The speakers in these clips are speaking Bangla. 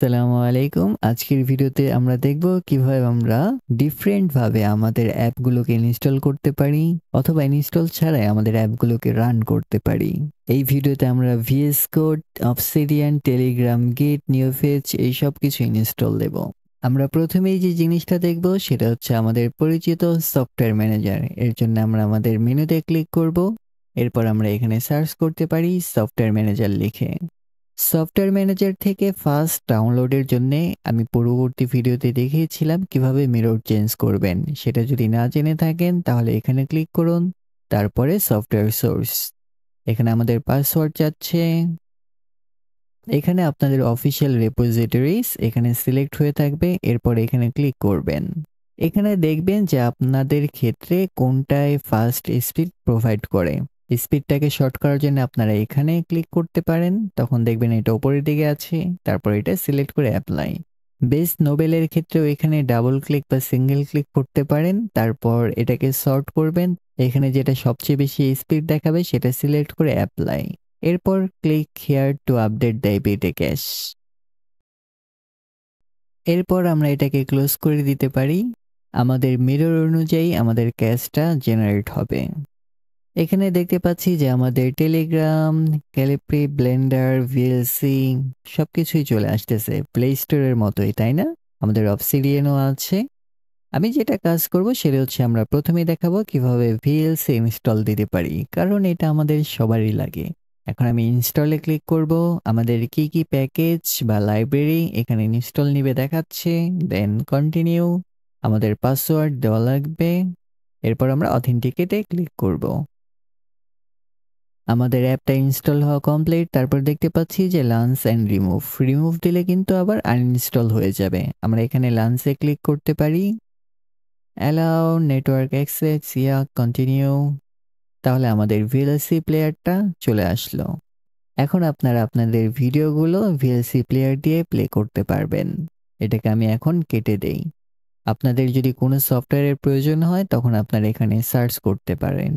আসসালামু আলাইকুম। আজকের ভিডিওতে আমরা দেখব কিভাবে আমরা ডিফারেন্ট ভাবে আমাদের অ্যাপগুলোকে ইনস্টল করতে পারি অথবা ইনস্টল ছাড়াই আমাদের অ্যাপগুলোকে রান করতে পারি। এই ভিডিওতে আমরা VS Code, Obsidian, Telegram, Git, NeoFetch এই সব কিছু ইনস্টল দেব। আমরা প্রথমেই যে জিনিসটা দেখব সেটা হচ্ছে আমাদের পরিচিত সফটওয়্যার ম্যানেজার। এর জন্য আমরা আমাদের মেনুতে ক্লিক করব। এরপর আমরা এখানে সার্চ করতে পারি সফটওয়্যার ম্যানেজার লিখে। সফটওয়্যার ম্যানেজার থেকে ফাস্ট ডাউনলোডের জন্য আমি পূর্ববর্তী ভিডিওতে দেখিয়েছিলাম কিভাবে মিরর চেঞ্জ করবেন। সেটা যদি না জেনে থাকেন তাহলে এখানে ক্লিক করুন, তারপরে সফটওয়্যার সোর্স। এখানে আমাদের পাসওয়ার্ড যাচ্ছে। এখানে আপনাদের অফিসিয়াল রেপোজিটরিজ এখানে সিলেক্ট হয়ে থাকবে, এরপর এখানে ক্লিক করবেন। এখানে দেখবেন যে আপনাদের ক্ষেত্রে কোনটায় ফাস্ট স্পিড প্রোভাইড করে। স্পিডটাকে শর্ট করার জন্য আপনারা এখানে ক্লিক করতে পারেন, তখন দেখবেন এটা উপরের দিকে আছে, তারপর এটা সিলেক্ট করে অ্যাপ্লাই। বেস নোবেলের ক্ষেত্রেও এখানে ডাবল ক্লিক বা সিঙ্গেল ক্লিক করতে পারেন, তারপর এটাকে সর্ট করবেন। এখানে যেটা সবচেয়ে বেশি স্পিড দেখাবে সেটা সিলেক্ট করে অ্যাপ্লাই। এরপর click here to update the APT cache. এরপর আমরা এটাকে ক্লোজ করে দিতে পারি। আমাদের মিরর অনুযায়ী আমাদের ক্যাশটা জেনারেট হবে। এখানে দেখতে পাচ্ছি যে আমাদের টেলিগ্রাম, ক্যালিপ্রি, ব্লেন্ডার, ভিএলসি সবকিছুই চলে আসতেছে প্লে স্টোরের মতোই, তাই না? আমাদের অবসিডিয়ানও আছে। আমি যেটা কাজ করব সেটা হচ্ছে আমরা প্রথমেই দেখাবো কিভাবে ভিএলসি ইনস্টল দিতে পারি, কারণ এটা আমাদের সবারই লাগে। এখন আমি ইনস্টলে ক্লিক করব। আমাদের কি কি প্যাকেজ বা লাইব্রেরি এখানে ইনস্টল নিবে দেখাচ্ছে, দেন কন্টিনিউ। আমাদের পাসওয়ার্ড দেওয়া লাগবে। এরপর আমরা অথেন্টিকেটে ক্লিক করব। আমাদের অ্যাপটা ইনস্টল হওয়া কমপ্লিট। তারপর দেখতে পাচ্ছি যে লাঞ্চ অ্যান্ড রিমুভ দিলে কিন্তু আবার আনইনস্টল হয়ে যাবে। আমরা এখানে লাঞ্চে ক্লিক করতে পারি। Allow network access, continue. তাহলে আমাদের ভিএলসি প্লেয়ারটা চলে আসলো। এখন আপনারা আপনাদের ভিডিওগুলো ভিএলসি প্লেয়ার দিয়ে প্লে করতে পারবেন। এটাকে আমি এখন কেটে দেই। আপনাদের যদি কোনো সফটওয়্যারের প্রয়োজন হয় তখন আপনারা এখানে সার্চ করতে পারেন।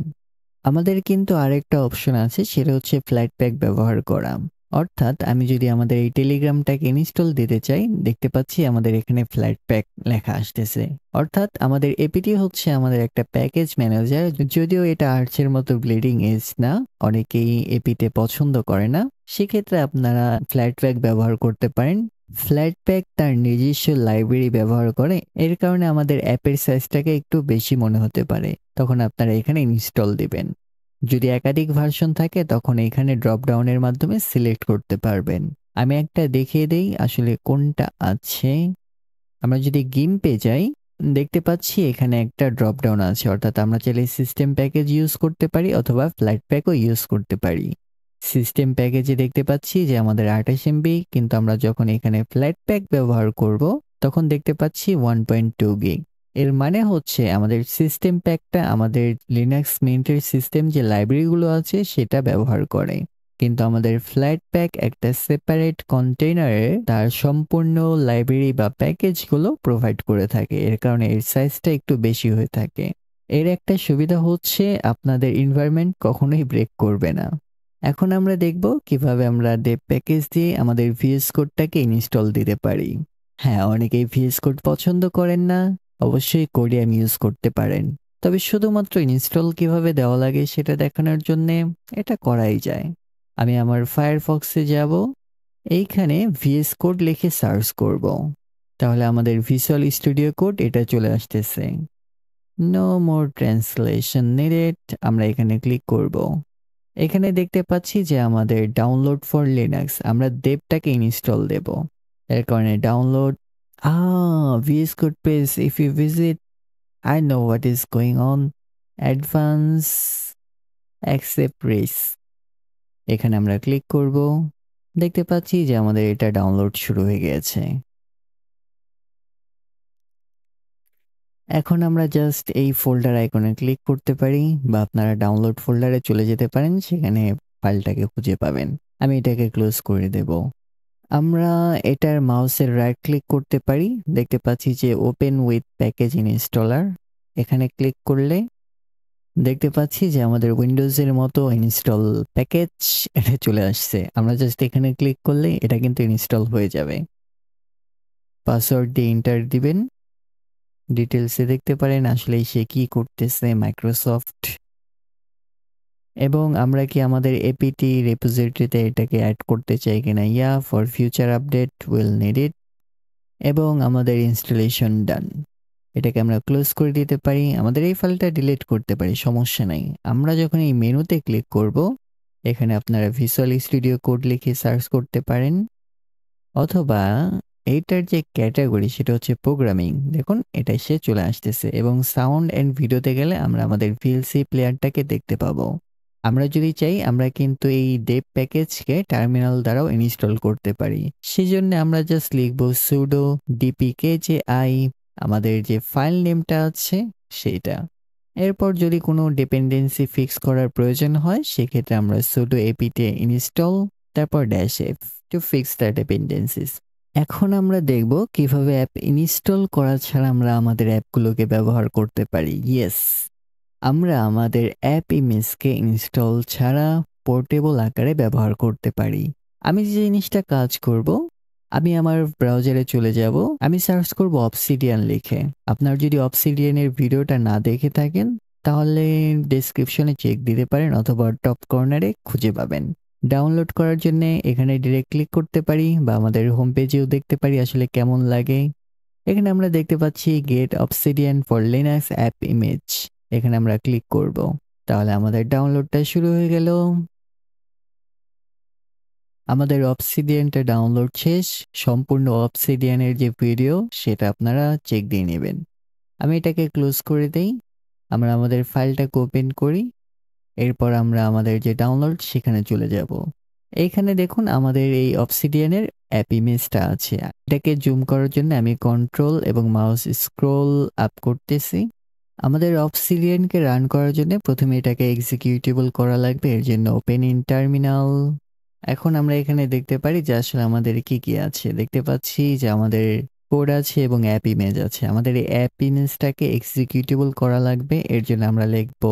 আমাদের কিন্তু আরেকটা অপশন আছে, সেটা হচ্ছে ফ্ল্যাট প্যাক ব্যবহার করা। অর্থাৎ আমি যদি আমাদের এই টেলিগ্রামটাকে ইনস্টল দিতে চাই, দেখতে পাচ্ছি আমাদের এখানে ফ্ল্যাট প্যাক লেখা আসতেছে। অর্থাৎ আমাদের এপিটি হচ্ছে আমাদের একটা প্যাকেজ ম্যানেজার। যদিও এটা আর্চের মতো ব্লিডিং এজ না, অনেকেই এপিতে পছন্দ করে না, সেক্ষেত্রে আপনারা ফ্ল্যাট প্যাক ব্যবহার করতে পারেন। ফ্ল্যাট প্যাক তার নিজস্ব লাইব্রেরি ব্যবহার করে, এর কারণে আমাদের অ্যাপের সাইজটাকে একটু বেশি মনে হতে পারে। তখন আপনারা এখানে ইনস্টল দিবেন। যদি একাধিক ভার্সন থাকে তখন এখানে ড্রপ ডাউনের মাধ্যমে সিলেক্ট করতে পারবেন। আমি একটা দেখিয়ে দেই আসলে কোনটা আছে। আমরা যদি গিম্পে যাই, দেখতে পাচ্ছি এখানে একটা ড্রপ ডাউন আছে, অর্থাৎ আমরা চাইলে সিস্টেম প্যাকেজ ইউজ করতে পারি অথবা ফ্ল্যাট প্যাকও ইউজ করতে পারি। সিস্টেম প্যাকেজে দেখতে পাচ্ছি যে আমাদের 28 MB, কিন্তু আমরা যখন এখানে ফ্ল্যাট প্যাক ব্যবহার করব তখন দেখতে পাচ্ছি 1.2 গিগ। এর মানে হচ্ছে আমাদের সিস্টেম প্যাকটা আমাদের লিনাক্স মিন্টের সিস্টেম যে লাইব্রেরিগুলো আছে সেটা ব্যবহার করে, কিন্তু আমাদের ফ্ল্যাট প্যাক একটা সেপারেট কন্টেইনারে তার সম্পূর্ণ লাইব্রেরি বা প্যাকেজগুলো প্রোভাইড করে থাকে। এর কারণে এর সাইজটা একটু বেশি হয়ে থাকে। এর একটা সুবিধা হচ্ছে আপনাদের এনভায়রনমেন্ট কখনোই ব্রেক করবে না। এখন আমরা দেখব কিভাবে আমরা ডেভ প্যাকেজ দিয়ে আমাদের ভিএস কোডটাকে ইনস্টল দিতে পারি। হ্যাঁ, অনেকেই ভিএস কোড পছন্দ করেন না, অবশ্যই কোডিয়াম ইউজ করতে পারেন। তবে শুধুমাত্র ইনস্টল কিভাবে দেওয়া লাগে সেটা দেখানোর জন্যে এটা করাই যায়। আমি আমার ফায়ারফক্সে যাব, এইখানে ভিএস কোড লিখে সার্চ করব। তাহলে আমাদের ভিজুয়াল স্টুডিও কোড এটা চলে আসতেছে। নো মোর ট্রান্সলেশন নিডেড, আমরা এখানে ক্লিক করব। এখানে দেখতে পাচ্ছি যে আমাদের ডাউনলোড ফর লিনাক্স, আমরা দেবটাকে ইনস্টল দেব। এর কারণে download VS Code page, if you visit I know what is going on, advance accept রিস। এখানে আমরা ক্লিক করব। দেখতে পাচ্ছি যে আমাদের এটা ডাউনলোড শুরু হয়ে গেছে। এখন আমরা জাস্ট এই ফোল্ডার আইকনে ক্লিক করতে পারি, বা আপনারা ডাউনলোড ফোল্ডারে চলে যেতে পারেন, সেখানে ফাইলটাকে খুঁজে পাবেন। আমি এটাকে ক্লোজ করে দেব। আমরা এটার মাউসের রাইট ক্লিক করতে পারি, দেখতে পাচ্ছি যে ওপেন উইথ প্যাকেজ ইনস্টলার। এখানে ক্লিক করলে দেখতে পাচ্ছি যে আমাদের উইন্ডোজের মতো ইনস্টল প্যাকেজ এটা চলে আসছে। আমরা জাস্ট এখানে ক্লিক করলে এটা কিন্তু ইনস্টল হয়ে যাবে। পাসওয়ার্ড দিয়ে এন্টার দিবেন। ডিটেলসে দেখতে পারেন আসলে সে কি করতেছে মাইক্রোসফট, এবং আমরা কি আমাদের এপিটি রেপোজিটরিতে এটাকে অ্যাড করতে চাই কিনা। Yeah, for future update will need it, এবং আমাদের ইনস্টলেশন ডান। এটাকে আমরা ক্লোজ করে দিতে পারি, আমাদের এই ফাইলটা ডিলিট করতে পারি, সমস্যা নাই। আমরা যখন এই মেনুতে ক্লিক করব, এখানে আপনারা ভিজুয়াল স্টুডিও কোড লিখে সার্চ করতে পারেন, অথবা এইটার যে ক্যাটাগরি সেটা হচ্ছে প্রোগ্রামিং, দেখুন এটা এসে চলে আসতেছে। এবং সাউন্ড অ্যান্ড ভিডিওতে গেলে আমরা আমাদের ভিএলসি প্লেয়ারটাকে দেখতে পাবো। আমরা যদি চাই আমরা কিন্তু এই ডেভ প্যাকেজকে টার্মিনাল দ্বারাও ইনস্টল করতে পারি। সেজন্য আমরা জাস্ট লিখবো সুডো dpkgi, আমাদের যে ফাইল নেমটা আছে সেটা। এরপর যদি কোনো ডিপেন্ডেন্সি ফিক্স করার প্রয়োজন হয় সেক্ষেত্রে আমরা সুডো apt ইনস্টল তারপর -f to fix the dependencies. এখন আমরা দেখব কিভাবে অ্যাপ ইনস্টল করা ছাড়া আমরা আমাদের অ্যাপগুলোকে ব্যবহার করতে পারি। ইয়েস, আমরা আমাদের অ্যাপ ইমেজকে ইনস্টল ছাড়া পোর্টেবল আকারে ব্যবহার করতে পারি। আমি যে জিনিসটা কাজ করব, আমি আমার ব্রাউজারে চলে যাব, আমি সার্চ করব অবসিডিয়ান লিখে। আপনার যদি অবসিডিয়ানের ভিডিওটা না দেখে থাকেন তাহলে ডেসক্রিপশনে চেক দিতে পারেন, অথবা টপ কর্নারে খুঁজে পাবেন। ডাউনলোড করার জন্য এখানে ডিরেক্ট ক্লিক করতে পারি, বা আমাদের হোম পেজেও দেখতে পারি আসলে কেমন লাগে। এখানে আমরা দেখতে পাচ্ছি get Obsidian for Linux app image, এখানে আমরা ক্লিক করব। তাহলে আমাদের ডাউনলোডটা শুরু হয়ে গেল। আমাদের অবসিডিয়ানটা ডাউনলোড শেষ। সম্পূর্ণ অবসিডিয়ানের যে ভিডিও সেটা আপনারা চেক দিয়ে নেবেন। আমি এটাকে ক্লোজ করে দেই, আমরা আমাদের ফাইলটাকে ওপেন করি। এরপর আমরা আমাদের যে ডাউনলোড সেখানে চলে যাব। এইখানে দেখুন আমাদের এই অবসিডিয়ানের অ্যাপ ইমেজটা আছে। এটাকে জুম করার জন্য আমি কন্ট্রোল এবং মাউস স্ক্রোল আপ করতেছি। আমাদের অবসিডিয়ানকে রান করার জন্য প্রথমে এটাকে এক্সিকিউটেবল করা লাগবে, এর জন্য ওপেন ইন টার্মিনাল। এখন আমরা এখানে দেখতে পারি যে আসলে আমাদের কি কি আছে। দেখতে পাচ্ছি যে আমাদের কোড আছে এবং অ্যাপ ইমেজ আছে। আমাদের এই অ্যাপ ইমেজটাকে এক্সিকিউটেবল করা লাগবে, এর জন্য আমরা লিখব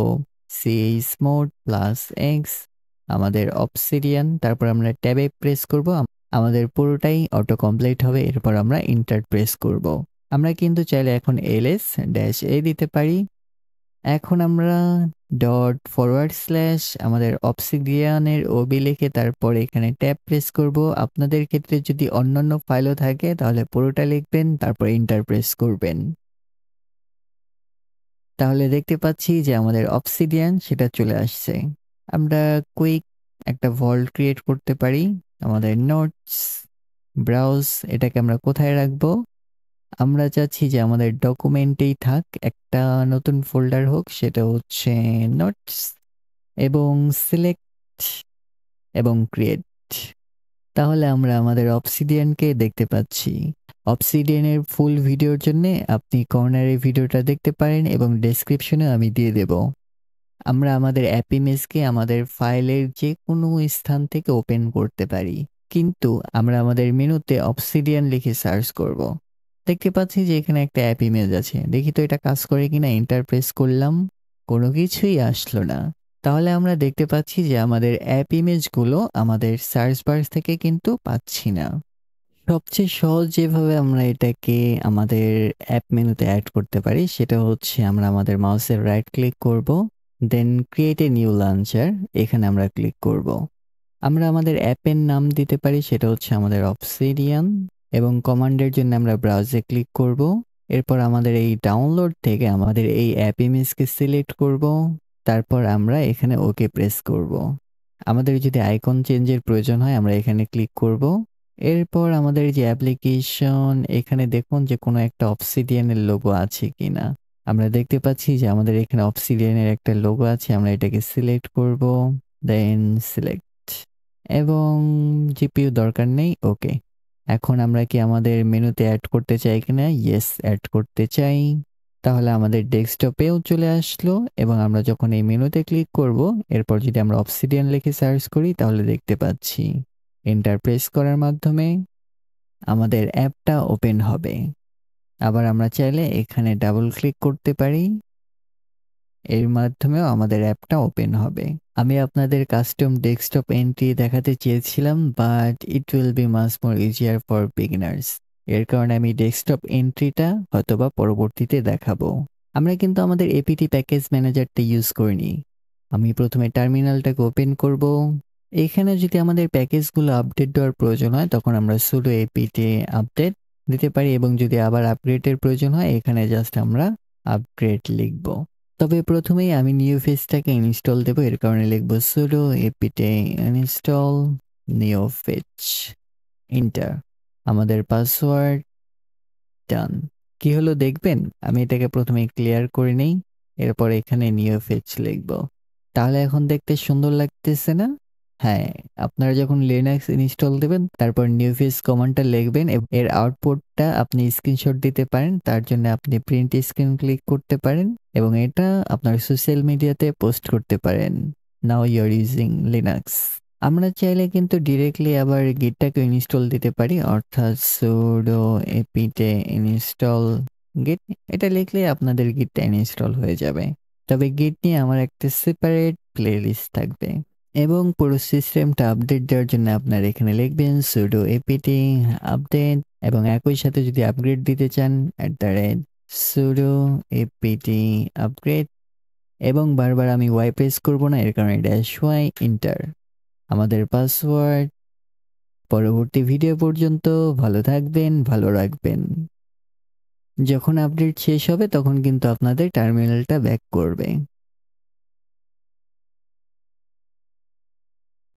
chmod +x আমাদের অবসিডিয়ান, তারপর আমরা ট্যাবে প্রেস করব, আমাদের পুরোটাই অটো কমপ্লিট হবে। এরপর আমরা এন্টার প্রেস করব। আমরা কিন্তু চাইলে এখন ls-a দিতে পারি। এখন আমরা ./ আমাদের অবসিডিয়ানের ওবি লিখে তারপর এখানে ট্যাব প্রেস করব। আপনাদের ক্ষেত্রে যদি অন্যান্য ফাইলও থাকে তাহলে পুরোটা লিখবেন, তারপর এন্টার প্রেস করবেন। তাহলে দেখতে পাচ্ছি যে আমাদের অবসিডিয়ান সেটা চলে আসছে। আমরা কুইক একটা ভল্ট ক্রিয়েট করতে পারি। আমাদের নোটস ব্রাউজ, এটাকে আমরা কোথায় রাখবো? আমরা চাচ্ছি যে আমাদের ডকুমেন্টেই থাক, একটা নতুন ফোল্ডার হোক, সেটা হচ্ছে নোটস, এবং সিলেক্ট এবং ক্রিয়েট। তাহলে আমরা আমাদের অবসিডিয়ানকে দেখতে পাচ্ছি। অবসিডিয়ানের ফুল ভিডিওর জন্য আপনি কর্নারে ভিডিওটা দেখতে পারেন এবং ডেসক্রিপশনে আমি দিয়ে দেব। আমরা আমাদের অ্যাপ ইমেজকে আমাদের ফাইলের যে কোনো স্থান থেকে ওপেন করতে পারি, কিন্তু আমরা আমাদের মেনুতে অবসিডিয়ান লিখে সার্চ করব। দেখতে পাচ্ছি যে এখানে একটা অ্যাপ ইমেজ আছে, দেখি তো এটা কাজ করে কিনা। এন্টার প্রেস করলাম, কোনো কিছুই আসলো না। তাহলে আমরা দেখতে পাচ্ছি যে আমাদের অ্যাপ ইমেজগুলো আমাদের সার্চ বার থেকে কিন্তু পাচ্ছি না। সবচেয়ে সহজ যেভাবে আমরা এটাকে আমাদের অ্যাপ মেনুতে অ্যাড করতে পারি সেটা হচ্ছে আমরা আমাদের মাউসের রাইট ক্লিক করব, দেন ক্রিয়েট এ নিউ লঞ্চার, এখানে আমরা ক্লিক করব। আমরা আমাদের অ্যাপের নাম দিতে পারি, সেটা হচ্ছে আমাদের অবসিডিয়ান, এবং কমান্ডের জন্য আমরা ব্রাউজে ক্লিক করব। এরপর আমাদের এই ডাউনলোড থেকে আমাদের এই অ্যাপ ইমেজকে সিলেক্ট করব, তারপর আমরা এখানে ওকে প্রেস করব। আমাদের যদি আইকন চেঞ্জের প্রয়োজন হয় আমরা এখানে ক্লিক করব। এরপর আমাদের যে অ্যাপ্লিকেশন, এখানে দেখুন যে কোনো একটা অবসিডিয়ানের লোগো আছে কিনা। আমরা দেখতে পাচ্ছি যে আমাদের এখানে অবসিডিয়ানের একটা লোগো আছে, আমরা এটাকে সিলেক্ট করব, দেন সিলেক্ট, এবং জিপিইউ দরকার নেই, ওকে। এখন আমরা কি আমাদের মেনুতে অ্যাড করতে চাই কিনা? ইয়েস, অ্যাড করতে চাই। তাহলে আমাদের ডেস্কটপেও চলে আসলো, এবং আমরা যখন এই মেনুতে ক্লিক করব, এরপর যদি আমরা অবসিডিয়ান লিখে সার্চ করি তাহলে দেখতে পাচ্ছি এন্টার প্রেস করার মাধ্যমে আমাদের অ্যাপটা ওপেন হবে। আবার আমরা চাইলে এখানে ডাবল ক্লিক করতে পারি, এর মাধ্যমেও আমাদের অ্যাপটা ওপেন হবে। আমি আপনাদের কাস্টম ডেস্কটপ এন্ট্রি দেখাতে চেয়েছিলাম, but it will be much more easier for beginners. এর কারণে আমি ডেস্কটপ এন্ট্রিটা হয়তোবা পরবর্তীতে দেখাবো। আমরা কিন্তু আমাদের এপিটি প্যাকেজ ম্যানেজারটা ইউজ করিনি। আমি প্রথমে টার্মিনালটাকে ওপেন করব। এখানে যদি আমাদের প্যাকেজগুলো আপডেট দেওয়ার প্রয়োজন হয় তখন আমরা sudo apt আপডেট দিতে পারি, এবং যদি আবার আপগ্রেডের প্রয়োজন হয় এখানে জাস্ট আমরা আপগ্রেড লিখব। তবে প্রথমেই আমি নিউ ফেজটাকে ইনস্টল দেব, এর কারণে লিখব sudo apt install neofetch, enter. আমাদের পাসওয়ার্ড ডান। কি হলো দেখবেন? আমি এটাকে প্রথমে ক্লিয়ার করে নেই, এরপর এখানে neofetch লিখব। তাহলে এখন দেখতে সুন্দর লাগতেছে না? হ্যাঁ, আপনারা যখন লিনাক্স ইনস্টল দেবেন তারপর neofetch কমান্ডটা লিখবেন এবং এর আউটপুটটা আপনি স্ক্রিনশট দিতে পারেন। তার জন্য আপনি প্রিন্ট স্ক্রিন ক্লিক করতে পারেন এবং এটা আপনার সোশ্যাল মিডিয়াতে পোস্ট করতে পারেন। Now you are using Linux. আমরা চাইলে কিন্তু ডিরেক্টলি আবার গিটটাকে ইনস্টল দিতে পারি, অর্থাৎ sudo apt install git, এটা লিখলে আপনাদের গিটটা ইনস্টল হয়ে যাবে। তবে গিট নিয়ে আমার একটা সেপারেট প্লেলিস্ট থাকবে। এবং পুরো সিস্টেমটা আপডেট দেওয়ার জন্য আপনারা এখানে লিখবেন sudo apt আপডেট, এবং একই সাথে যদি আপগ্রেড দিতে চান @sudo apt আপগ্রেড, এবং বারবার আমি ওয়াই প্রেস করব না, এর কারণে -y এন্টার। আমাদের পাসওয়ার্ড। পরবর্তী ভিডিও পর্যন্ত ভালো থাকবেন, ভালো রাখবেন। যখন আপডেট শেষ হবে তখন কিন্তু আপনাদের টার্মিনালটা ব্যাক করবে।